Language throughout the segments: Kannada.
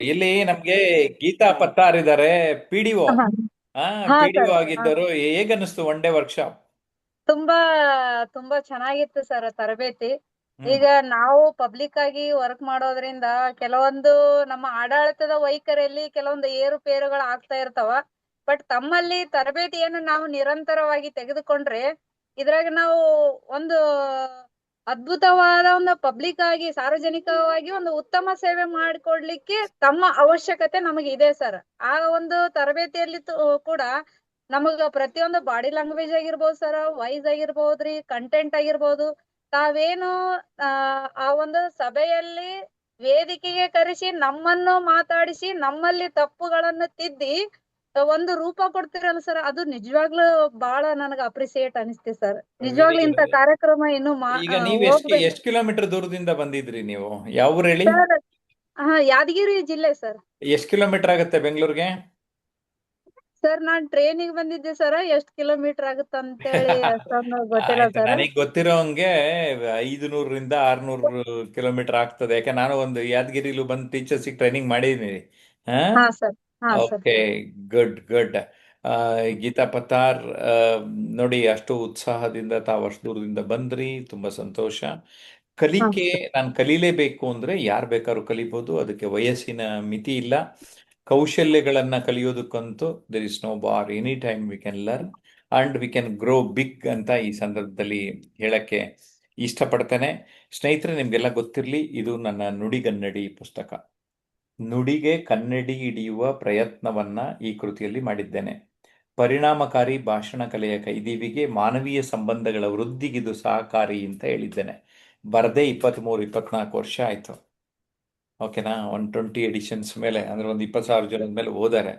ಇಲ್ಲಿ ನಮ್ಗೆ ಗೀತಾ ಪತ್ತಾರ್ ಇದ್ದಾರೆ, ಪಿಡಿಒ. ಹಾ ಹಾ, ಹಾ ಪಿಡಿಒ ಸರ್. ಆಗಿದ್ದರು. ಹೇಗನ್ನಿಸ್ತು ಒನ್ ಡೇ ವರ್ಕ್ಶಾಪ್? ತುಂಬಾ ತುಂಬಾ ಚೆನ್ನಾಗಿತ್ತು ಸರ್ ತರಬೇತಿ. ಹ್ಮ್. ಈಗ ನಾವು ಪಬ್ಲಿಕ್ ಆಗಿ ವರ್ಕ್ ಮಾಡೋದ್ರಿಂದ ಕೆಲವೊಂದು ನಮ್ಮ ಆಡಳಿತದ ವೈಖರಿಯಲ್ಲಿ ಕೆಲವೊಂದು ಏರುಪೇರುಗಳು ಆಗ್ತಾ ಇರ್ತಾವ. ಬಟ್ ತಮ್ಮಲ್ಲಿ ತರಬೇತಿಯನ್ನು ನಾವು ನಿರಂತರವಾಗಿ ತೆಗೆದುಕೊಂಡ್ರೆ ಇದ್ರಾಗ ನಾವು ಒಂದು ಅದ್ಭುತವಾದ ಒಂದು ಪಬ್ಲಿಕ್ ಆಗಿ ಸಾರ್ವಜನಿಕವಾಗಿ ಒಂದು ಉತ್ತಮ ಸೇವೆ ಮಾಡಿಕೊಡ್ಲಿಕ್ಕೆ ತಮ್ಮ ಅವಶ್ಯಕತೆ ನಮಗೆ ಇದೆ ಸರ್. ಆ ಒಂದು ತರಬೇತಿಯಲ್ಲಿ ಕೂಡ ನಮಗ ಪ್ರತಿಯೊಂದು ಬಾಡಿ ಲ್ಯಾಂಗ್ವೇಜ್ ಆಗಿರ್ಬೋದು ಸರ್, ವಾಯ್ಸ್ ಆಗಿರ್ಬೋದ್ರಿ, ಕಂಟೆಂಟ್ ಆಗಿರ್ಬೋದು. ತಾವೇನು ಆ ಒಂದು ಸಭೆಯಲ್ಲಿ ವೇದಿಕೆಗೆ ಕರೆಸಿ ನಮ್ಮನ್ನು ಮಾತಾಡಿಸಿ ನಮ್ಮಲ್ಲಿ ತಪ್ಪುಗಳನ್ನು ತಿದ್ದಿ ಒಂದು ರೂಪ ಕೊಡ್ತಿರಲ್ಲ ಸರ್, ಅದು ನಿಜವಾಗ್ಲೂ ಬಹಳ ನನಗ ಅಪ್ರಿಸಿಯೇಟ್ ಅನಿಸ್ತಿ ಸರ್. ವೆರಿ ನಿಜವಾಗ್ಲೂ ಇಂತ ಗುಡ್. ಕಾರ್ಯಕ್ರಮ ಇನ್ನು ಈಗ ನೀವ್ ಹೋಗ್ಬೇಕು ಎಷ್ಟ್ ಕಿಲೋಮೀಟರ್ ದೂರದಿಂದ ಬಂದಿದ್ರಿ ನೀವು? ಯಾವ ಊರು ಹೇಳಿ? ಸರ್. ಯಾದಗಿರಿ ಜಿಲ್ಲೆ ಸರ್. ಎಷ್ಟ್ ಕಿಲೋಮೀಟರ್ ಆಗುತ್ತೆ ಬೆಂಗಳೂರಿಗೆ? ಸರ್ ನಾನ್ ಟ್ರೈನಿಗೆ ಬಂದಿದ್ದೆ ಸರ್, ಎಷ್ಟ್ ಕಿಲೋಮೀಟರ್ ಆಗುತ್ತಂತೇಳಿ ಅಷ್ಟೊಂದು ಗೊತ್ತಿಲ್ಲ ಆಯ್ತು, ಸರ್. ನನಗ್ ಗೊತ್ತಿರೋ ಹಂಗೆ 500ರಿಂದ 600 ಕಿಲೋಮೀಟರ್ ಆಗ್ತದೆ. ಯಾಕೆ ನಾನು ಒಂದು ಯಾದಗಿರಿಲು ಬಂದು ಟೀಚರ್ಸಿಗೆ ಟ್ರೈನಿಂಗ್ ಮಾಡಿದ್ದೀನಿ. ಹಾ. ಹಾ ಸರ್. ಹಾ sir. Okay. Good good. Geetha Pattar, ಆ, ನೋಡಿ, ಅಷ್ಟು ಉತ್ಸಾಹದಿಂದ ತಾವು ಅಷ್ಟು ದೂರದಿಂದ ಬಂದ್ರಿ, ತುಂಬಾ ಸಂತೋಷ. ಹಾ ಕಲಿಕೆ, ಸರ್. ನಾನು ಕಲೀಲೇಬೇಕು ಅಂದ್ರೆ ಯಾರು ಬೇಕಾದ್ರೂ ಕಲಿಬೋದು, ಅದಕ್ಕೆ ವಯಸ್ಸಿನ ಮಿತಿ ಇಲ್ಲ. ಕೌಶಲ್ಯಗಳನ್ನ ಕಲಿಯೋದಕ್ಕಂತೂ there is no bar, any time we can learn and we can grow big ಅಂತ ಈ ಸಂದರ್ಭದಲ್ಲಿ ಹೇಳಕ್ಕೆ ಇಷ್ಟಪಡ್ತೇನೆ. ಸ್ನೇಹಿತರೆ, ನಿಮ್ಗೆಲ್ಲ ಗೊತ್ತಿರಲಿ, ಇದು ನನ್ನ ನುಡಿಗನ್ನಡಿ ಪುಸ್ತಕ. ನುಡಿಗೆ ಕನ್ನಡಿ ಹಿಡಿಯುವ ಪ್ರಯತ್ನವನ್ನ ಈ ಕೃತಿಯಲ್ಲಿ ಮಾಡಿದ್ದೇನೆ. ಪರಿಣಾಮಕಾರಿ ಭಾಷಣ ಕಲೆಯ ಕೈದಿವಿಗೆ ಮಾನವೀಯ ಸಂಬಂಧಗಳ ವೃದ್ಧಿಗಿದು ಸಹಕಾರಿ ಅಂತ ಹೇಳಿದ್ದೇನೆ. ಬರದೇ 23-24 ವರ್ಷ ಆಯ್ತು. ಓಕೆನಾ? 120 ಎಡಿಷನ್ಸ್ ಮೇಲೆ, ಅಂದ್ರೆ ಒಂದು 20,000 ಜನದ ಮೇಲೆ ಓದಾರೆ.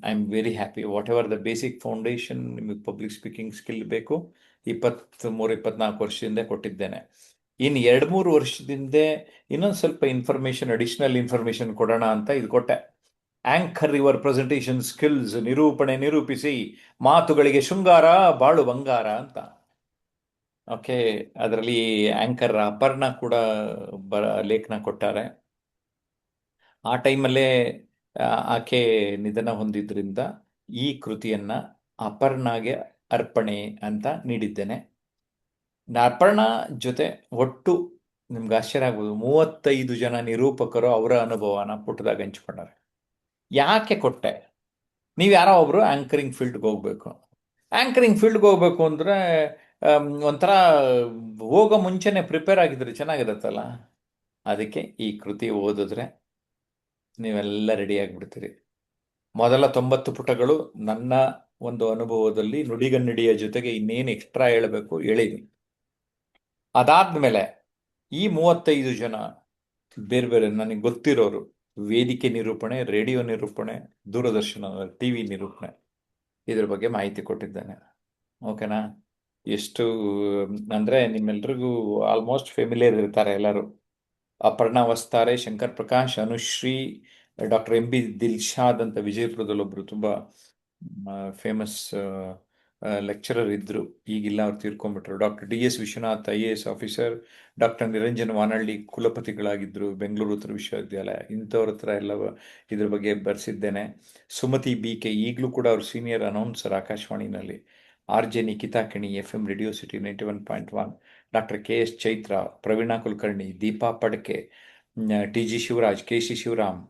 I am very happy. Whatever the basic foundation ನಿಮಗೆ ಪಬ್ಲಿಕ್ ಸ್ಪೀಕಿಂಗ್ ಸ್ಕಿಲ್ ಬೇಕು, 23-24 ವರ್ಷದಿಂದ ಕೊಟ್ಟಿದ್ದೇನೆ. ಇನ್ನು 2-3 ವರ್ಷದಿಂದ ಇನ್ನೊಂದು ಸ್ವಲ್ಪ ಇನ್ಫಾರ್ಮೇಶನ್, ಅಡಿಷನಲ್ ಇನ್ಫಾರ್ಮೇಶನ್ ಕೊಡೋಣ ಅಂತ ಇದು ಕೊಟ್ಟೆ. ಆಂಕರ್ ಯುವರ್ ಪ್ರೆಸೆಂಟೇಷನ್ ಸ್ಕಿಲ್ಸ್, ನಿರೂಪಣೆ ನಿರೂಪಿಸಿ, ಮಾತುಗಳಿಗೆ ಶೃಂಗಾರ, ಬಾಳು ಬಂಗಾರ ಅಂತ. ಓಕೆ. ಅದರಲ್ಲಿ ಆಂಕರ್ ಅಪರ್ಣ ಕೂಡ ಲೇಖನ ಕೊಟ್ಟಾರೆ. ಆ ಟೈಮಲ್ಲೇ ಆಕೆ ನಿಧನ ಹೊಂದಿದ್ರಿಂದ ಈ ಕೃತಿಯನ್ನ ಅಪರ್ಣಾಗೆ ಅರ್ಪಣೆ ಅಂತ ನೀಡಿದ್ದೇನೆ. ಅಪರ್ಣ ಜೊತೆ ಒಟ್ಟು ನಿಮ್ಗೆ ಆಶ್ಚರ್ಯ ಆಗ್ಬೋದು, 35 ಜನ ನಿರೂಪಕರು ಅವರ ಅನುಭವನ ಪುಟದಾಗ ಹಂಚ್ಕೊಂಡಾರೆ. ಯಾಕೆ ಕೊಟ್ಟೆ? ನೀವು ಯಾರೋ ಒಬ್ರು ಆಂಕರಿಂಗ್ ಫೀಲ್ಡ್ಗೆ ಹೋಗ್ಬೇಕು. ಆಂಕರಿಂಗ್ ಫೀಲ್ಡ್ಗೆ ಹೋಗ್ಬೇಕು ಅಂದ್ರೆ ಒಂಥರ ಹೋಗೋ ಮುಂಚೆನೆ ಪ್ರಿಪೇರ್ ಆಗಿದ್ರೆ ಚೆನ್ನಾಗಿರುತ್ತಲ್ಲ. ಅದಕ್ಕೆ ಈ ಕೃತಿ ಓದಿದ್ರೆ ನೀವೆಲ್ಲ ರೆಡಿ ಆಗಿಬಿಡ್ತೀರಿ. ಮೊದಲ 90 ಪುಟಗಳು ನನ್ನ ಒಂದು ಅನುಭವದಲ್ಲಿ ನುಡಿಗನ್ನಡಿಯ ಜೊತೆಗೆ ಇನ್ನೇನು ಎಕ್ಸ್ಟ್ರಾ ಹೇಳಬೇಕು ಹೇಳಿನಿ. ಅದಾದ್ಮೇಲೆ ಈ 35 ಜನ ಬೇರೆ ಬೇರೆ ನನಗೆ ಗೊತ್ತಿರೋರು, ವೇದಿಕೆ ನಿರೂಪಣೆ, ರೇಡಿಯೋ ನಿರೂಪಣೆ, ದೂರದರ್ಶನ ಟಿವಿ ನಿರೂಪಣೆ, ಇದ್ರ ಬಗ್ಗೆ ಮಾಹಿತಿ ಕೊಟ್ಟಿದ್ದೇನೆ. ಓಕೆನಾ? ಎಷ್ಟು ಅಂದ್ರೆ ನಿಮ್ಮೆಲ್ರಿಗೂ ಆಲ್ಮೋಸ್ಟ್ ಫೆಮಿಲಿಯರ್ ಇರ್ತಾರೆ ಎಲ್ಲರೂ. Aparna Vastare, Shankar Prakash, Anushree, doctor M. B. Dilshad ಅಂತ ವಿಜಯಪುರದಲ್ಲಿ ಒಬ್ರು ತುಂಬಾ ಫೇಮಸ್ ಲೆಕ್ಚರರ್ ಇದ್ರು, ಈಗಿಲ್ಲ, ಅವ್ರು ತೀರ್ಕೊಂಡ್ಬಿಟ್ರು. Doctor D. S. Vishwanath, IAS officer. Doctor Niranjan Vanalli ಕುಲಪತಿಗಳಾಗಿದ್ದರು ಬೆಂಗಳೂರು ಉತ್ತರ ವಿಶ್ವವಿದ್ಯಾಲಯ. ಇಂಥವ್ರ ಹತ್ರ ಎಲ್ಲ ಇದ್ರ ಬಗ್ಗೆ ಬರೆಸಿದ್ದೇನೆ. ಸುಮತಿ BK, ಈಗಲೂ ಕೂಡ ಅವರು ಸೀನಿಯರ್ ಅನೌನ್ಸರ್ ಆಕಾಶವಾಣಿನಲ್ಲಿ. RJ Nikita Kini, FM radio city 91.1. Doctor KS Chaitra, Praveena Kulkarni, Deepa Padke, TG Shivaraj, KC Shivaram,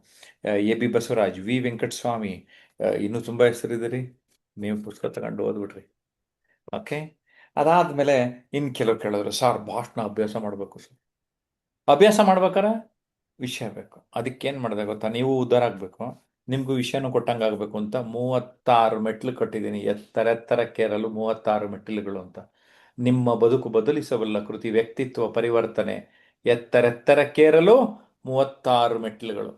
AB Basavaraj, V Venkataswamy, ಇನ್ನೂ ತುಂಬ ಹೆಸರಿದ್ದೀರಿ. ನೀವು ಪುಸ್ತಕ ತಗೊಂಡು ಓದ್ಬಿಟ್ರಿ. ಓಕೆ. ಅದಾದ್ಮೇಲೆ ಇನ್ನು ಕೆಲವು ಕೇಳಿದ್ರು, ಸರ್ ಭಾಷಣ ಅಭ್ಯಾಸ ಮಾಡಬೇಕು ಸರ್. ಅಭ್ಯಾಸ ಮಾಡ್ಬೇಕಾರೆ ವಿಷಯ ಬೇಕು. ಅದಕ್ಕೇನು ಮಾಡಿದೆ ಗೊತ್ತಾ? ನೀವು ಉದ್ಧಾರ ಆಗಬೇಕು, ನಿಮಗೂ ವಿಷಯನೂ ಕೊಟ್ಟಂಗೆ ಆಗಬೇಕು ಅಂತ 36 ಮೆಟ್ಲು ಕಟ್ಟಿದ್ದೀನಿ. ಎತ್ತರೆತ್ತರಕ್ಕೇರಲು 36 ಮೆಟ್ಟಿಲುಗಳು ಅಂತ. ನಿಮ್ಮ ಬದುಕು ಬದಲಿಸಬಲ್ಲ ಕೃತಿ ವ್ಯಕ್ತಿತ್ವ ಪರಿವರ್ತನೆ, ಎತ್ತರೆತ್ತರಕ್ಕೇರಲು 36 ಮೆಟ್ಟಿಲುಗಳು.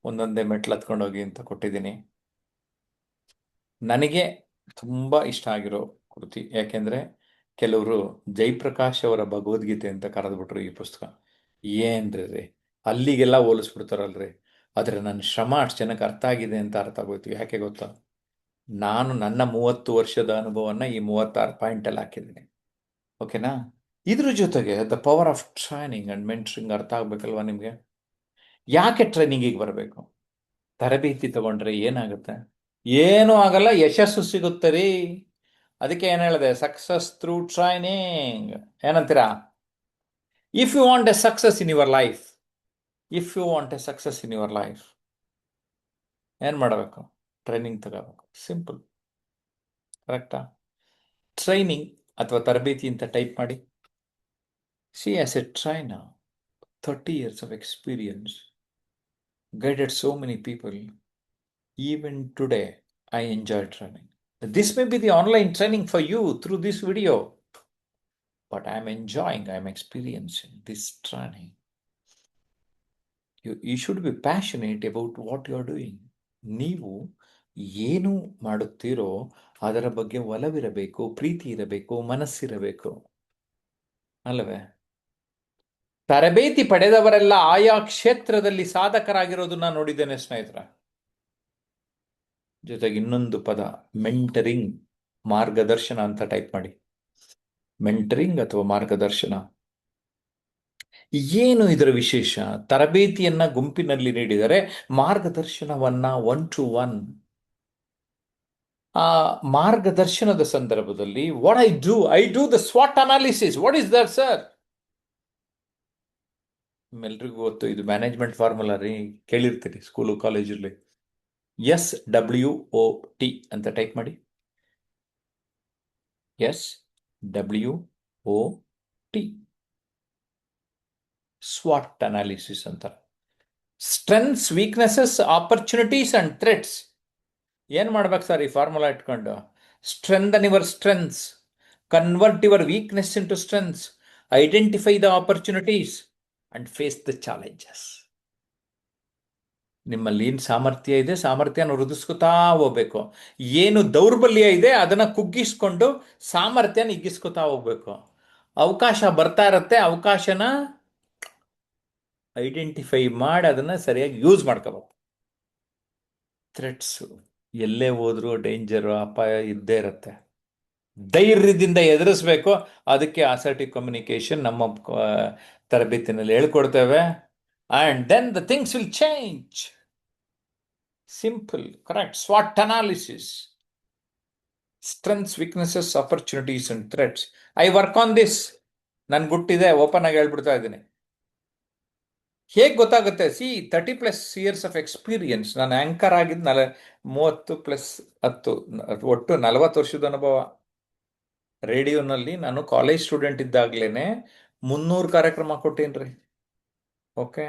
ಒಂದೊಂದೇ ಮೆಟ್ಲು ಹತ್ಕೊಂಡೋಗಿ ಅಂತ ಕೊಟ್ಟಿದ್ದೀನಿ. ನನಗೆ ತುಂಬ ಇಷ್ಟ ಆಗಿರೋ ಕೃತಿ. ಯಾಕೆಂದರೆ ಕೆಲವರು ಜಯಪ್ರಕಾಶ್ ಅವರ ಭಗವದ್ಗೀತೆ ಅಂತ ಕರೆದ್ಬಿಟ್ರು ಈ ಪುಸ್ತಕ. ಏನ್ರಿ ಅಲ್ಲಿಗೆಲ್ಲ ಹೋಲಿಸ್ಬಿಡ್ತಾರಲ್ರಿ. ಆದರೆ ನನ್ನ ಶ್ರಮ ಅಷ್ಟು ಜನಕ್ಕೆ ಅರ್ಥ ಆಗಿದೆ ಅಂತ ಅರ್ಥ ಆಗೋಯ್ತು. ಯಾಕೆ ಗೊತ್ತಾ? ನಾನು ನನ್ನ 30 ವರ್ಷದ ಅನುಭವನ ಈ 36 ಪಾಯಿಂಟಲ್ಲಿ ಹಾಕಿದ್ದೀನಿ. ಓಕೆನಾ? ಇದ್ರ ಜೊತೆಗೆ the power of training and mentoring ಅರ್ಥ ಆಗಬೇಕಲ್ವಾ ನಿಮಗೆ? ಯಾಕೆ ಟ್ರೈನಿಂಗಿಗೆ ಬರಬೇಕು? ತರಬೇತಿ ತಗೊಂಡ್ರೆ ಏನಾಗುತ್ತೆ? ಏನೂ ಆಗಲ್ಲ, ಯಶಸ್ಸು ಸಿಗುತ್ತೆ ರೀ. ಅದಕ್ಕೆ ಏನು ಹೇಳಿದೆ? Success through training. ಏನಂತೀರಾ? If you want a success in your life, if you want a success in your life, ಏನು ಮಾಡಬೇಕು? ಟ್ರೈನಿಂಗ್ ತಗೋಬೇಕು. ಸಿಂಪಲ್. ಕರೆಕ್ಟಾ? ಟ್ರೈನಿಂಗ್ ಅಥವಾ ತರಬೇತಿ ಅಂತ ಟೈಪ್ ಮಾಡಿ. C as A trainer, 30 years of experience, guided so many people. Even today, I enjoy training. This may be the online training for you through this video, but I'm enjoying, I'm experiencing this training. You should be passionate about what you're doing. ನೀವು ಏನು ಮಾಡುತ್ತೀರೋ ಅದರ ಬಗ್ಗೆ ಒಲವಿರಬೇಕು, ಪ್ರೀತಿ ಇರಬೇಕು, ಮನಸ್ಸಿರಬೇಕು, ಅಲ್ಲವೇ? ತರಬೇತಿ ಪಡೆದವರೆಲ್ಲ ಆಯಾ ಕ್ಷೇತ್ರದಲ್ಲಿ ಸಾಧಕರಾಗಿರೋದನ್ನ ನೋಡಿದ್ದೇನೆ ಸ್ನೇಹಿತರೆ. ಜೊತೆಗೆ ಇನ್ನೊಂದು ಪದ, ಮೆಂಟರಿಂಗ್, ಮಾರ್ಗದರ್ಶನ ಅಂತ ಟೈಪ್ ಮಾಡಿ. ಮೆಂಟರಿಂಗ್ ಅಥವಾ ಮಾರ್ಗದರ್ಶನ. ಏನು ಇದರ ವಿಶೇಷ? ತರಬೇತಿಯನ್ನ ಗುಂಪಿನಲ್ಲಿ ನೀಡಿದರೆ ಮಾರ್ಗದರ್ಶನವನ್ನ 1 to 1. ಆ ಮಾರ್ಗದರ್ಶನದ ಸಂದರ್ಭದಲ್ಲಿ ವಾಟ್ ಐ ಡೂ ದ ಸ್ವಾಟ್ analysis. What is that sir? ನಿಮ್ಮೆಲ್ರಿಗೂ ಗೊತ್ತು, ಇದು ಮ್ಯಾನೇಜ್ಮೆಂಟ್ ಫಾರ್ಮುಲಾ ರೀ, ಕೇಳಿರ್ತೀರಿ ಸ್ಕೂಲು ಕಾಲೇಜಲ್ಲಿ. SWOT ಅಂತ ಟೈಪ್ ಮಾಡಿ. SWOT, ಸ್ವಾಟ್ ಅನಾಲಿಸಿಸ್ ಅಂತ. Strengths, weaknesses, opportunities and threats. ಏನ್ ಮಾಡ್ಬೇಕು ಸರ್ ಈ ಫಾರ್ಮುಲಾ ಇಟ್ಕೊಂಡು? Strengthen your strengths, convert your weakness into strengths, identify the opportunities and face the challenges. ನಿಮ್ಮಲ್ಲಿ ಏನು ಸಾಮರ್ಥ್ಯ ಇದೆ, ಸಾಮರ್ಥ್ಯನ ವೃದ್ಧಿಸ್ಕೊತಾ ಹೋಗ್ಬೇಕು. ಏನು ದೌರ್ಬಲ್ಯ ಇದೆ ಅದನ್ನ ಕುಗ್ಗಿಸ್ಕೊಂಡು ಸಾಮರ್ಥ್ಯನ ಹಿಗ್ಗಿಸ್ಕೊತಾ ಹೋಗ್ಬೇಕು. ಅವಕಾಶ ಬರ್ತಾ ಇರತ್ತೆ, ಅವಕಾಶನ ಐಡೆಂಟಿಫೈ ಮಾಡಿ ಅದನ್ನ ಸರಿಯಾಗಿ ಯೂಸ್ ಮಾಡ್ಕೋಬೇಕು. ಥ್ರೆಟ್ಸು, ಎಲ್ಲೇ ಹೋದ್ರೂ ಡೇಂಜರು, ಅಪಾಯ ಇದ್ದೇ ಇರುತ್ತೆ. ಧೈರ್ಯದಿಂದ ಎದುರಿಸ್ಬೇಕು. ಅದಕ್ಕೆ ಅಸರ್ಟಿವ್ ಕಮ್ಯುನಿಕೇಶನ್ ನಮ್ಮ ತರಬೇತಿನಲ್ಲಿ ಹೇಳ್ಕೊಡ್ತೇವೆ. And then the things will change. Simple, correct. ಸ್ವಾಟ್ analysis, strengths, weaknesses, opportunities and threats. I work on this. ನನ್ ಗುಟ್ಟಿದೆ, ಓಪನ್ ಆಗಿ ಹೇಳ್ಬಿಡ್ತಾ ಇದ್ದೀನಿ. ಹೇಗೆ ಗೊತ್ತಾಗುತ್ತೆ? 30+ years ಆಫ್ ಎಕ್ಸ್ಪೀರಿಯನ್ಸ್. ನಾನು ಆಂಕರ್ ಆಗಿದ್ದು 30+10, ಒಟ್ಟು 40 ವರ್ಷದ ಅನುಭವ. ರೇಡಿಯೋನಲ್ಲಿ ನಾನು ಕಾಲೇಜ್ ಸ್ಟೂಡೆಂಟ್ ಇದ್ದಾಗ್ಲೇನೆ 300 ಕಾರ್ಯಕ್ರಮ ಕೊಟ್ಟೇನ್ರಿ. ಓಕೆ.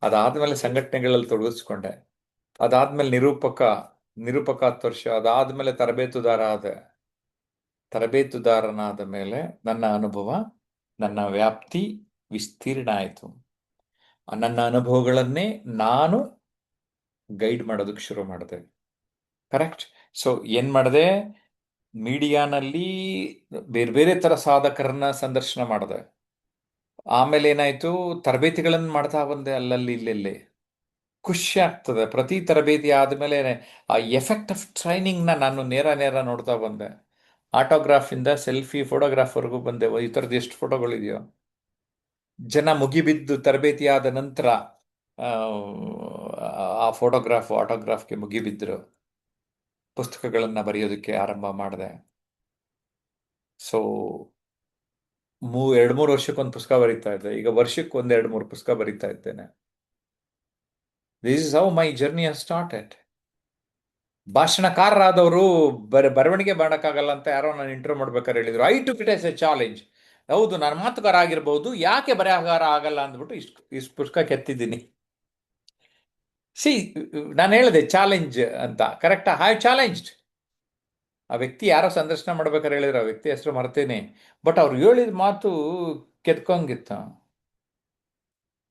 ಅದಾದ್ಮೇಲೆ ಸಂಘಟನೆಗಳಲ್ಲಿ ತೊಡಗಿಸ್ಕೊಂಡೆ. ಅದಾದ್ಮೇಲೆ ನಿರೂಪಕ 10 ವರ್ಷ. ಅದಾದ್ಮೇಲೆ ತರಬೇತುದಾರನಾದ ಮೇಲೆ ನನ್ನ ಅನುಭವ, ನನ್ನ ವ್ಯಾಪ್ತಿ ವಿಸ್ತೀರ್ಣ ಆಯಿತು. ನನ್ನ ಅನುಭವಗಳನ್ನೇ ನಾನು ಗೈಡ್ ಮಾಡೋದಕ್ಕೆ ಶುರು ಮಾಡಿದೆ. ಕರೆಕ್ಟ್. ಸೊ ಏನ್ ಮಾಡಿದೆ? ಮೀಡಿಯಾನಲ್ಲಿ ಬೇರೆ ಬೇರೆ ತರ ಸಾಧಕರನ್ನ ಸಂದರ್ಶನ ಮಾಡಿದೆ. ಆಮೇಲೆ ಏನಾಯ್ತು? ತರಬೇತಿಗಳನ್ನು ಮಾಡ್ತಾ ಬಂದೆ ಅಲ್ಲಲ್ಲಿ ಇಲ್ಲೆಲ್ಲಿ. ಖುಷಿ ಆಗ್ತದೆ. ಪ್ರತಿ ತರಬೇತಿ ಆದ್ಮೇಲೆ ಆ ಎಫೆಕ್ಟ್ ಆಫ್ ಟ್ರೈನಿಂಗ್ನ ನಾನು ನೇರ ನೋಡ್ತಾ ಬಂದೆ. ಆಟೋಗ್ರಾಫಿಂದ ಸೆಲ್ಫಿ ಫೋಟೋಗ್ರಾಫ್ವರೆಗೂ ಬಂದೆ. ಈ ಥರದ್ದು ಎಷ್ಟು ಫೋಟೋಗಳಿದೆಯೋ. ಜನ ಮುಗಿಬಿದ್ದು ತರಬೇತಿ ಆದ ನಂತರ ಆ ಆಟೋಗ್ರಾಫ್ಗೆ ಮುಗಿಬಿದ್ರು. ಪುಸ್ತಕಗಳನ್ನು ಬರೆಯೋದಕ್ಕೆ ಆರಂಭ ಮಾಡಿದೆ. ಸೊ 2-3 ವರ್ಷಕ್ಕೊಂದು ಪುಸ್ತಕ ಬರೀತಾ ಇದ್ದೆ. ಈಗ ವರ್ಷಕ್ಕೆ 1-2-3 ಪುಸ್ತಕ ಬರೀತಾ ಇದ್ದೇನೆ. This is how my journey has started. ಭಾಷಣಕಾರರಾದವರು ಬರವಣಿಗೆ ಮಾಡೋಕ್ಕಾಗಲ್ಲ ಅಂತ ಯಾರೋ ನಾನು ಇಂಟರ್ವ್ಯೂ ಮಾಡ್ಬೇಕಾದ್ರೆ ಹೇಳಿದ್ರು. I took it as a challenge. ಹೌದು, ನಾನು ಮಾತುಗಾರ ಆಗಿರ್ಬೋದು, ಯಾಕೆ ಬರಹಗಾರ ಆಗಲ್ಲ ಅಂದ್ಬಿಟ್ಟು ಇಷ್ಟು ಪುಸ್ತಕ ಕೆತ್ತಿದ್ದೀನಿ. ನಾನು ಹೇಳಿದೆ ಚಾಲೆಂಜ್ ಅಂತ. ಕರೆಕ್ಟಾ? I challenged. ಆ ವ್ಯಕ್ತಿ ಯಾರೋ ಸಂದರ್ಶನ ಮಾಡ್ಬೇಕಾದ್ರೆ ಹೇಳಿದ್ರು, ಆ ವ್ಯಕ್ತಿ ಹೆಸರು ಮರ್ತೇನೆ, ಬಟ್ ಅವ್ರು ಹೇಳಿದ ಮಾತು ಕೆತ್ಕೊಂಗಿತ್ತು.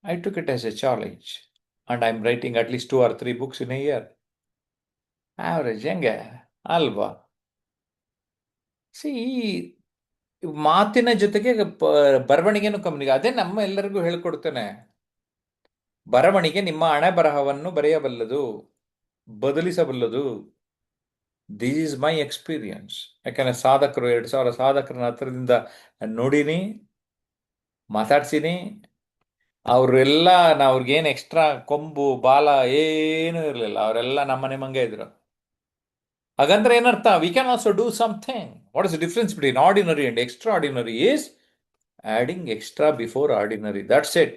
I took it as a challenge and I am writing at least 2 or 3 books in a year. Average ಹೆಂಗೆ ಅಲ್ವಾ? ಮಾತಿನ ಜೊತೆಗೆ ಬರವಣಿಗೆನೂ ಕಮ್ಯುನಿಕೆ. ಅದೇ ನಮ್ಮ ಎಲ್ಲರಿಗೂ ಹೇಳ್ಕೊಡ್ತೇನೆ. ಬರವಣಿಗೆ ನಿಮ್ಮ ಹಣೆ ಬರಹವನ್ನು ಬರೆಯಬಲ್ಲದು, ಬದಲಿಸಬಲ್ಲದು. This is my experience. ಯಾಕಂದ್ರೆ 2,000 ಸಾಧಕರನ್ನ ಹತ್ರದಿಂದ ನೋಡಿನಿ, ಮಾತಾಡ್ಸೀನಿ. ಅವರೆಲ್ಲ ಅವ್ರಿಗೇನು ಎಕ್ಸ್ಟ್ರಾ ಕೊಂಬು ಬಾಲ ಏನೂ ಇರಲಿಲ್ಲ, ಅವರೆಲ್ಲ ನಮ್ಮನೆ ಮಂಗೆ ಇದ್ರು. ಹಾಗಂದ್ರೆ ಏನರ್ಥ? We can also do something. What is the difference between ordinary and extra ordinary is adding extra before ordinary, that's it.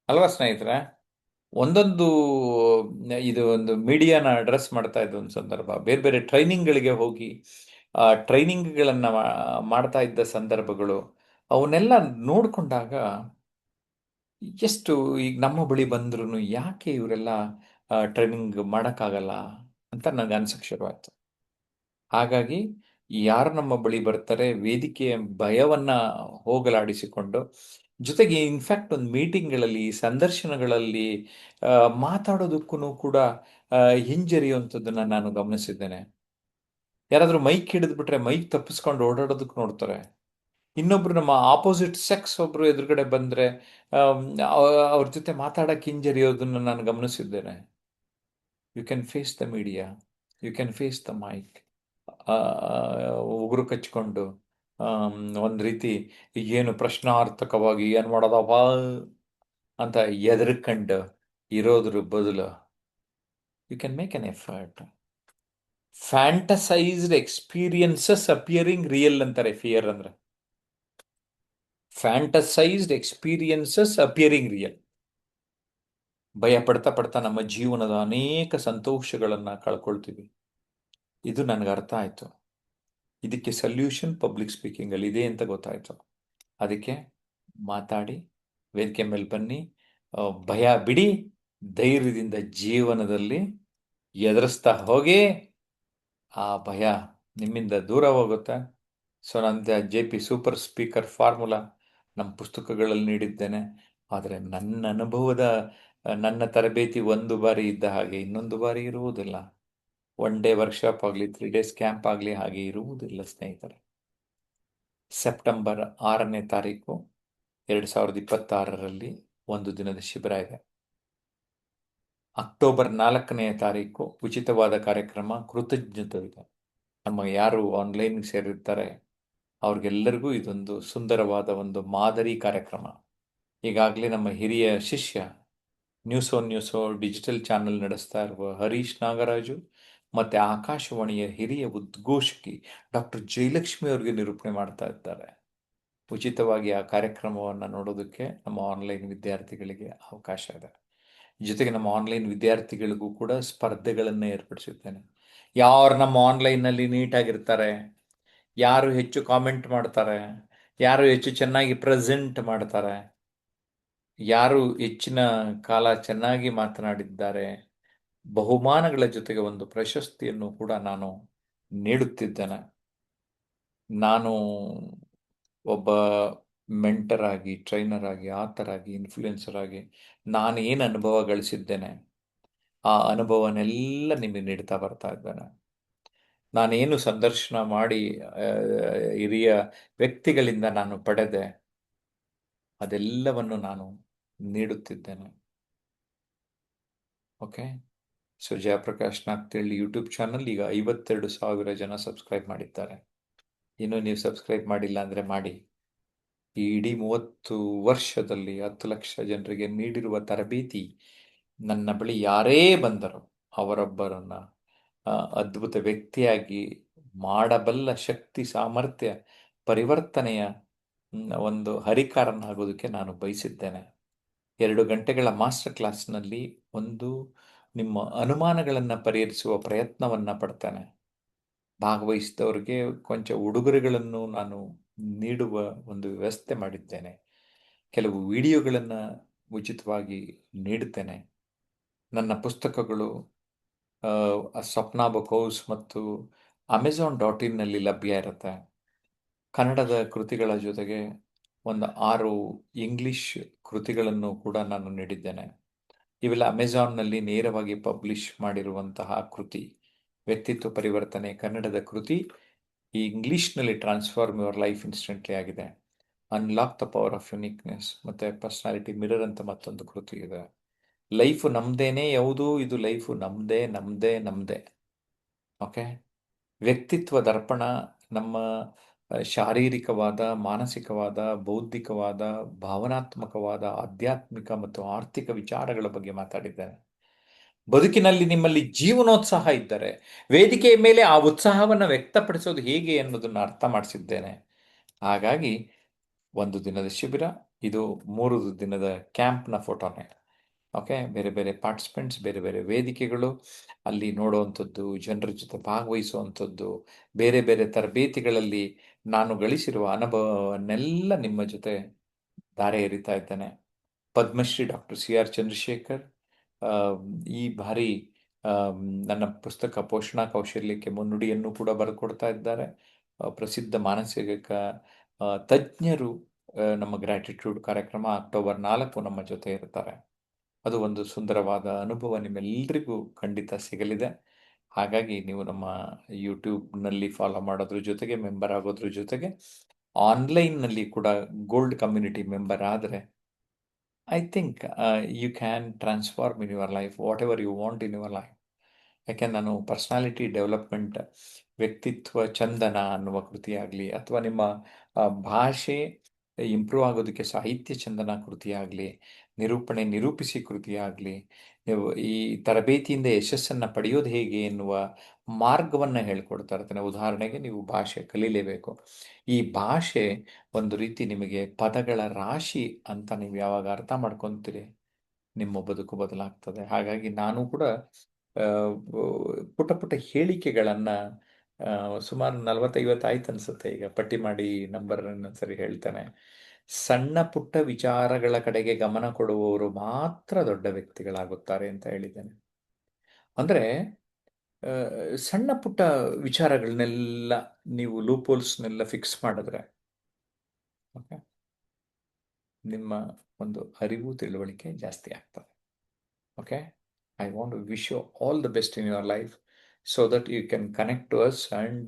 ಅಲ್ವಾ ಸ್ನೇಹಿತರೆ? ಒಂದೊಂದು ಇದು ಒಂದು ಮೀಡಿಯಾನ ಅಡ್ರೆಸ್ ಮಾಡ್ತಾ ಇದ್ದ ಒಂದು ಸಂದರ್ಭ, ಬೇರೆ ಬೇರೆ ಟ್ರೈನಿಂಗ್ಗಳಿಗೆ ಹೋಗಿ ಆ ಟ್ರೈನಿಂಗ್ಗಳನ್ನು ಮಾಡ್ತಾ ಇದ್ದ ಸಂದರ್ಭಗಳು, ಅವನ್ನೆಲ್ಲ ನೋಡಿಕೊಂಡಾಗ ಎಷ್ಟು ಈಗ ನಮ್ಮ ಬಳಿ ಬಂದ್ರೂ ಯಾಕೆ ಇವರೆಲ್ಲ ಟ್ರೈನಿಂಗ್ ಮಾಡೋಕ್ಕಾಗಲ್ಲ ಅಂತ ನನಗೆ ಅನ್ಸಕ್ಕೆ ಶುರುವಾಯಿತು. ಹಾಗಾಗಿ ಯಾರು ನಮ್ಮ ಬಳಿ ಬರ್ತಾರೆ, ವೇದಿಕೆಯ ಭಯವನ್ನ ಹೋಗಲಾಡಿಸಿಕೊಂಡು, ಜೊತೆಗೆ ಇನ್ಫ್ಯಾಕ್ಟ್ ಒಂದು ಮೀಟಿಂಗ್ಗಳಲ್ಲಿ, ಸಂದರ್ಶನಗಳಲ್ಲಿ ಆ, ಮಾತಾಡೋದಕ್ಕೂ ಕೂಡ ಹಿಂಜರಿಯುವಂಥದ್ದನ್ನ ನಾನು ಗಮನಿಸಿದ್ದೇನೆ. ಯಾರಾದರೂ ಮೈಕ್ ಹಿಡಿದ್ಬಿಟ್ರೆ ಮೈಕ್ ತಪ್ಪಿಸ್ಕೊಂಡು ಓಡಾಡೋದಕ್ಕೆ ನೋಡ್ತಾರೆ. ಇನ್ನೊಬ್ರು ನಮ್ಮ ಆಪೋಸಿಟ್ ಸೆಕ್ಸ್ ಒಬ್ರು ಎದುರುಗಡೆ ಬಂದ್ರೆ ಅವ್ರ ಜೊತೆ ಮಾತಾಡಕ್ಕೆ ಹಿಂಜರಿಯೋದನ್ನ ನಾನು ಗಮನಿಸಿದ್ದೇನೆ. You can face the media, you can face the mic. ಉಗುರು ಕಚ್ಕೊಂಡು ಒಂದು ರೀತಿ ಏನು ಪ್ರಶ್ನಾರ್ಥಕವಾಗಿ ಏನು ಮಾಡೋದಪ್ಪ ಅಂತ ಎದರ್ಕಂಡು ಇರೋದ್ರ ಬದಲು you can make an effort. Fantasized experiences appearing real ಅಂತಾರೆ ಫಿಯರ್ ಅಂದ್ರೆ. Fantasized experiences appearing real. ಭಯ ಪಡ್ತಾ ಪಡ್ತಾ ನಮ್ಮ ಜೀವನದ ಅನೇಕ ಸಂತೋಷಗಳನ್ನು ಕಳ್ಕೊಳ್ತೀವಿ. ಇದು ನನಗೆ ಅರ್ಥ ಆಯಿತು. ಇದಕ್ಕೆ ಸೊಲ್ಯೂಷನ್ ಪಬ್ಲಿಕ್ ಸ್ಪೀಕಿಂಗಲ್ಲಿ ಇದೆ ಅಂತ ಗೊತ್ತಾಯಿತು. ಅದಕ್ಕೆ ಮಾತಾಡಿ, ವೇದಿಕೆ ಮೇಲೆ ಬನ್ನಿ, ಭಯ ಬಿಡಿ, ಧೈರ್ಯದಿಂದ ಜೀವನದಲ್ಲಿ ಎದುರಿಸ್ತಾ ಹೋಗಿ, ಆ ಭಯ ನಿಮ್ಮಿಂದ ದೂರ ಹೋಗುತ್ತೆ. ಸೊ ನನ್ನ JP ಸೂಪರ್ ಸ್ಪೀಕರ್ ಫಾರ್ಮುಲಾ ನಮ್ಮ ಪುಸ್ತಕಗಳಲ್ಲಿ ನೀಡಿದ್ದೇನೆ. ಆದರೆ ನನ್ನ ಅನುಭವದ ನನ್ನ ತರಬೇತಿ ಒಂದು ಬಾರಿ ಇದ್ದ ಹಾಗೆ ಇನ್ನೊಂದು ಬಾರಿ ಇರುವುದಿಲ್ಲ. 1 ಡೇ ವರ್ಕ್ಶಾಪ್ ಆಗಲಿ, 3 ಡೇಸ್ ಕ್ಯಾಂಪ್ ಆಗಲಿ ಹಾಗೆ ಇರುವುದಿಲ್ಲ ಸ್ನೇಹಿತರೆ. ಸೆಪ್ಟೆಂಬರ್ 6ನೇ ತಾರೀಕು 2026ರಲ್ಲಿ ಒಂದು ದಿನದ ಶಿಬಿರ ಇದೆ. ಅಕ್ಟೋಬರ್ 4ನೇ ತಾರೀಕು ಉಚಿತವಾದ ಕಾರ್ಯಕ್ರಮ ಕೃತಜ್ಞತೆ ಇದೆ. ನಮ್ಮ ಯಾರು ಆನ್ಲೈನ್ಗೆ ಸೇರಿರ್ತಾರೆ ಅವ್ರಿಗೆಲ್ಲರಿಗೂ ಇದೊಂದು ಸುಂದರವಾದ ಒಂದು ಮಾದರಿ ಕಾರ್ಯಕ್ರಮ. ಈಗಾಗಲೇ ನಮ್ಮ ಹಿರಿಯ ಶಿಷ್ಯ ನ್ಯೂಸೋ ಡಿಜಿಟಲ್ ಚಾನೆಲ್ ನಡೆಸ್ತಾ ಇರುವ ಹರೀಶ್ ನಾಗರಾಜು ಮತ್ತು ಆಕಾಶವಾಣಿಯ ಹಿರಿಯ ಉದ್ಘೋಷಕಿ ಡಾಕ್ಟರ್ ಜಯಲಕ್ಷ್ಮಿ ಅವರಿಗೆ ನಿರೂಪಣೆ ಮಾಡ್ತಾ ಇದ್ದಾರೆ. ಉಚಿತವಾಗಿ ಆ ಕಾರ್ಯಕ್ರಮವನ್ನು ನೋಡೋದಕ್ಕೆ ನಮ್ಮ ಆನ್ಲೈನ್ ವಿದ್ಯಾರ್ಥಿಗಳಿಗೆ ಅವಕಾಶ ಇದೆ. ಜೊತೆಗೆ ನಮ್ಮ ಆನ್ಲೈನ್ ವಿದ್ಯಾರ್ಥಿಗಳಿಗೂ ಕೂಡ ಸ್ಪರ್ಧೆಗಳನ್ನು ಏರ್ಪಡಿಸಿದ್ದೇನೆ. ಯಾರು ನಮ್ಮ ಆನ್ಲೈನ್ನಲ್ಲಿ ನೀಟಾಗಿರ್ತಾರೆ, ಯಾರು ಹೆಚ್ಚು ಕಾಮೆಂಟ್ ಮಾಡ್ತಾರೆ, ಯಾರು ಹೆಚ್ಚು ಚೆನ್ನಾಗಿ ಪ್ರೆಸೆಂಟ್ ಮಾಡ್ತಾರೆ, ಯಾರು ಹೆಚ್ಚಿನ ಕಾಲ ಚೆನ್ನಾಗಿ ಮಾತನಾಡಿದ್ದಾರೆ, ಬಹುಮಾನಗಳ ಜೊತೆಗೆ ಒಂದು ಪ್ರಶಸ್ತಿಯನ್ನು ಕೂಡ ನಾನು ನೀಡುತ್ತಿದ್ದೇನೆ. ನಾನು ಒಬ್ಬ ಮೆಂಟರ್ ಆಗಿ, ಟ್ರೈನರ್ ಆಗಿ, ಆಥರ್ ಆಗಿ, ಇನ್ಫ್ಲೂಯೆನ್ಸರ್ ಆಗಿ ನಾನು ಏನು ಅನುಭವ ಗಳಿಸಿದ್ದೇನೆ, ಆ ಅನುಭವನೆಲ್ಲ ನಿಮಗೆ ನೀಡ್ತಾ ಬರ್ತಾ ಇದ್ದೇನೆ. ನಾನೇನು ಸಂದರ್ಶನ ಮಾಡಿ ಹಿರಿಯ ವ್ಯಕ್ತಿಗಳಿಂದ ನಾನು ಪಡೆದೆ ಅದೆಲ್ಲವನ್ನು ನಾನು ನೀಡುತ್ತಿದ್ದೇನೆ. Okay. So Jayaprakash Nagathihalli YouTube channel ಈಗ 52,000 ಜನ ಸಬ್ಸ್ಕ್ರೈಬ್ ಮಾಡಿದ್ದಾರೆ. ಇನ್ನೂ ನೀವು ಸಬ್ಸ್ಕ್ರೈಬ್ ಮಾಡಿಲ್ಲ ಅಂದರೆ ಮಾಡಿ. ಈ ಇಡೀ 30 ವರ್ಷದಲ್ಲಿ 10 ಲಕ್ಷ ಜನರಿಗೆ ನೀಡಿರುವ ತರಬೇತಿ, ನನ್ನ ಬಳಿ ಯಾರೇ ಬಂದರೂ ಅವರೊಬ್ಬರನ್ನ ಅದ್ಭುತ ವ್ಯಕ್ತಿಯಾಗಿ ಮಾಡಬಲ್ಲ ಶಕ್ತಿ, ಸಾಮರ್ಥ್ಯ, ಪರಿವರ್ತನೆಯ ಒಂದು ಹರಿಕಾರನಾಗೋದಕ್ಕೆ ನಾನು ಬಯಸಿದ್ದೇನೆ. 2 ಗಂಟೆಗಳ ಮಾಸ್ಟರ್ ಕ್ಲಾಸ್ನಲ್ಲಿ ಒಂದು ನಿಮ್ಮ ಅನುಮಾನಗಳನ್ನು ಪರಿಹರಿಸುವ ಪ್ರಯತ್ನವನ್ನು ಪಡ್ತೇನೆ. ಭಾಗವಹಿಸಿದವರಿಗೆ ಕೊಂಚ ಉಡುಗೊರೆಗಳನ್ನು ನಾನು ನೀಡುವ ಒಂದು ವ್ಯವಸ್ಥೆ ಮಾಡಿದ್ದೇನೆ. ಕೆಲವು ವಿಡಿಯೋಗಳನ್ನು ಉಚಿತವಾಗಿ ನೀಡುತ್ತೇನೆ. ನನ್ನ ಪುಸ್ತಕಗಳು ಸ್ವಪ್ನ ಬುಕ್ ಹೌಸ್ ಮತ್ತು Amazon.in ಲಭ್ಯ ಇರುತ್ತೆ. ಕನ್ನಡದ ಕೃತಿಗಳ ಜೊತೆಗೆ ಒಂದು 6 ಇಂಗ್ಲಿಷ್ ಕೃತಿಗಳನ್ನು ಕೂಡ ನಾನು ನೀಡಿದ್ದೇನೆ. ಇವೆಲ್ಲ ಅಮೆಜಾನ್ನಲ್ಲಿ ನೇರವಾಗಿ ಪಬ್ಲಿಷ್ ಮಾಡಿರುವಂತಹ ಕೃತಿ. ವ್ಯಕ್ತಿತ್ವ ಪರಿವರ್ತನೆ ಕನ್ನಡದ ಕೃತಿ ಈ ಇಂಗ್ಲೀಷ್ನಲ್ಲಿ ಟ್ರಾನ್ಸ್ಫಾರ್ಮ್ ಯುವರ್ ಲೈಫ್ ಇನ್ಸ್ಟೆಂಟ್ಲಿ ಆಗಿದೆ. Unlock the power of uniqueness ಮತ್ತು ಪರ್ಸನಾಲಿಟಿ ಮಿರರ್ ಅಂತ ಮತ್ತೊಂದು ಕೃತಿ ಇದೆ. ಲೈಫು ನಮ್ಮದೇನೆ ಯಾವುದು, ಇದು ಲೈಫು ನಮ್ಮದೇ. ಓಕೆ. ವ್ಯಕ್ತಿತ್ವ ದರ್ಪಣ ನಮ್ಮ ಶಾರೀರಿಕವಾದ, ಮಾನಸಿಕವಾದ, ಬೌದ್ಧಿಕವಾದ, ಭಾವನಾತ್ಮಕವಾದ, ಆಧ್ಯಾತ್ಮಿಕ ಮತ್ತು ಆರ್ಥಿಕ ವಿಚಾರಗಳ ಬಗ್ಗೆ ಮಾತಾಡಿದ್ದೇನೆ. ಬದುಕಿನಲ್ಲಿ ನಿಮ್ಮಲ್ಲಿ ಜೀವನೋತ್ಸಾಹ ಇದ್ದರೆ ವೇದಿಕೆಯ ಮೇಲೆ ಆ ಉತ್ಸಾಹವನ್ನು ವ್ಯಕ್ತಪಡಿಸೋದು ಹೇಗೆ ಅನ್ನೋದನ್ನು ಅರ್ಥ ಮಾಡಿಸಿದ್ದೇನೆ. ಹಾಗಾಗಿ ಒಂದು ದಿನದ ಶಿಬಿರ, ಇದು 3 ದಿನದ ಕ್ಯಾಂಪ್ನ ಫೋಟೋನೇ. ಓಕೆ, ಬೇರೆ ಬೇರೆ ಪಾರ್ಟಿಸಿಪೆಂಟ್ಸ್, ಬೇರೆ ಬೇರೆ ವೇದಿಕೆಗಳು, ಅಲ್ಲಿ ನೋಡುವಂಥದ್ದು, ಜನರ ಜೊತೆ ಭಾಗವಹಿಸುವಂಥದ್ದು, ಬೇರೆ ಬೇರೆ ತರಬೇತಿಗಳಲ್ಲಿ ನಾನು ಗಳಿಸಿರುವ ಅನುಭವವನ್ನೆಲ್ಲ ನಿಮ್ಮ ಜೊತೆ ಧಾರೆ ಎರಿತಾ ಇದ್ದೇನೆ. Padmashri doctor C R Chandrashekhar ಈ ಬಾರಿ ನನ್ನ ಪುಸ್ತಕ ಪೋಷಣಾ ಕೌಶಲ್ಯಕ್ಕೆ ಮುನ್ನುಡಿಯನ್ನು ಕೂಡ ಬರೆದುಕೊಡ್ತಾ ಇದ್ದಾರೆ. ಪ್ರಸಿದ್ಧ ಮಾನಸಿಕ ತಜ್ಞರು ನಮ್ಮ ಗ್ರ್ಯಾಟಿಟ್ಯೂಡ್ ಕಾರ್ಯಕ್ರಮ ಅಕ್ಟೋಬರ್ 4 ನಮ್ಮ ಜೊತೆ ಇರ್ತಾರೆ. ಅದು ಒಂದು ಸುಂದರವಾದ ಅನುಭವ ನಿಮ್ಮೆಲ್ಲರಿಗೂ ಖಂಡಿತ ಸಿಗಲಿದೆ. ಹಾಗಾಗಿ ನೀವು ನಮ್ಮ ಯೂಟ್ಯೂಬ್ನಲ್ಲಿ ಫಾಲೋ ಮಾಡೋದ್ರ ಜೊತೆಗೆ, ಮೆಂಬರ್ ಆಗೋದ್ರ ಜೊತೆಗೆ, ಆನ್ಲೈನ್ನಲ್ಲಿ ಕೂಡ ಗೋಲ್ಡ್ ಕಮ್ಯುನಿಟಿ ಮೆಂಬರ್ ಆದರೆ I think you can transform in your life whatever you want in your life. ಯಾಕೆಂದ್ರೆ ನಾನು ಪರ್ಸ್ನಾಲಿಟಿ ಡೆವಲಪ್ಮೆಂಟ್, ವ್ಯಕ್ತಿತ್ವ ಚಂದನ ಅನ್ನುವ ಕೃತಿಯಾಗಲಿ, ಅಥವಾ ನಿಮ್ಮ ಭಾಷೆ ಇಂಪ್ರೂವ್ ಆಗೋದಕ್ಕೆ ಸಾಹಿತ್ಯ ಚಂದನ ಕೃತಿಯಾಗಲಿ, ನಿರೂಪಿಸಿ ಕೃತಿಯಾಗಲಿ, ಈ ತರಬೇತಿಯಿಂದ ಯಶಸ್ಸನ್ನು ಪಡೆಯೋದು ಹೇಗೆ ಎನ್ನುವ ಮಾರ್ಗವನ್ನು ಹೇಳ್ಕೊಡ್ತಾ ಇರ್ತೇನೆ. ಉದಾಹರಣೆಗೆ, ನೀವು ಭಾಷೆ ಕಲೀಲೇಬೇಕು. ಈ ಭಾಷೆ ಒಂದು ರೀತಿ ನಿಮಗೆ ಪದಗಳ ರಾಶಿ ಅಂತ ನೀವು ಯಾವಾಗ ಅರ್ಥ ಮಾಡ್ಕೊತೀರಿ, ನಿಮ್ಮ ಬದುಕು ಬದಲಾಗ್ತದೆ. ಹಾಗಾಗಿ ನಾನು ಕೂಡ ಪುಟ್ಟ ಪುಟ್ಟ ಹೇಳಿಕೆಗಳನ್ನು ಸುಮಾರು 40-50 ಆಯ್ತು ಅನಿಸುತ್ತೆ, ಈಗ ಪಟ್ಟಿ ಮಾಡಿ ನಂಬರ್ ಸರಿ ಹೇಳ್ತೇನೆ. ಸಣ್ಣ ಪುಟ್ಟ ವಿಚಾರಗಳ ಕಡೆಗೆ ಗಮನ ಕೊಡುವವರು ಮಾತ್ರ ದೊಡ್ಡ ವ್ಯಕ್ತಿಗಳಾಗುತ್ತಾರೆ ಅಂತ ಹೇಳಿದ್ದೇನೆ. ಅಂದರೆ ಸಣ್ಣ ಪುಟ್ಟ ವಿಚಾರಗಳನ್ನೆಲ್ಲ ನೀವು ಲೂಪೋಲ್ಸ್ನೆಲ್ಲ ಫಿಕ್ಸ್ ಮಾಡಿದ್ರೆ, ಓಕೆ, ನಿಮ್ಮ ಒಂದು ಅರಿವು ತಿಳುವಳಿಕೆ ಜಾಸ್ತಿ ಆಗ್ತದೆ. Okay, I want to wish you all the best in your life so that you can connect to us and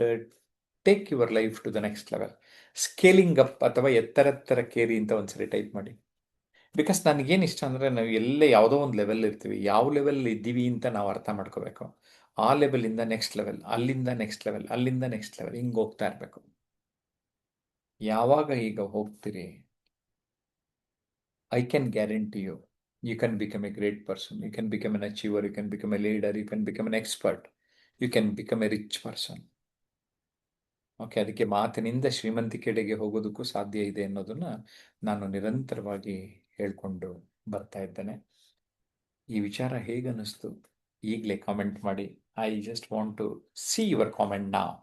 take your life to the next level. Scaling up ಅಥವಾ ಎತ್ತರೆತ್ತರಕ್ಕೇರಿ ಅಂತ ಒಂದ್ಸರಿ ಟೈಪ್ ಮಾಡಿ. ಬಿಕಾಸ್ ನನಗೇನು ಇಷ್ಟ ಅಂದರೆ, ನಾವು ಎಲ್ಲೇ ಯಾವುದೋ ಒಂದು ಲೆವೆಲ್ ಇರ್ತೀವಿ, ಯಾವ ಲೆವೆಲ್ ಇದ್ದೀವಿ ಅಂತ ನಾವು ಅರ್ಥ ಮಾಡ್ಕೋಬೇಕು. ಆ ಲೆವೆಲಿಂದ ನೆಕ್ಸ್ಟ್ ಲೆವೆಲ್, ಅಲ್ಲಿಂದ ನೆಕ್ಸ್ಟ್ ಲೆವೆಲ್, ಅಲ್ಲಿಂದ ನೆಕ್ಸ್ಟ್ ಲೆವೆಲ್, ಹಿಂಗೆ ಹೋಗ್ತಾ ಇರಬೇಕು. ಯಾವಾಗ ಈಗ ಹೋಗ್ತೀರಿ, I can guarantee you can become a great person, you can become an achiever, you can become a leader, you can become an expert, you can become a rich person. Okay, ಅದಕ್ಕೆ ಮಾತಿನಿಂದ ಶ್ರೀಮಂತಿಕೆಡೆಗೆ ಹೋಗೋದಕ್ಕೂ ಸಾಧ್ಯ ಇದೆ ಅನ್ನೋದನ್ನು ನಾನು ನಿರಂತರವಾಗಿ ಹೇಳ್ಕೊಂಡು ಬರ್ತಾ ಇದ್ದೇನೆ. ಈ ವಿಚಾರ ಹೇಗನ್ನಿಸ್ತು ಈಗಲೇ ಕಾಮೆಂಟ್ ಮಾಡಿ. I just want to see your comment ನಾವ್.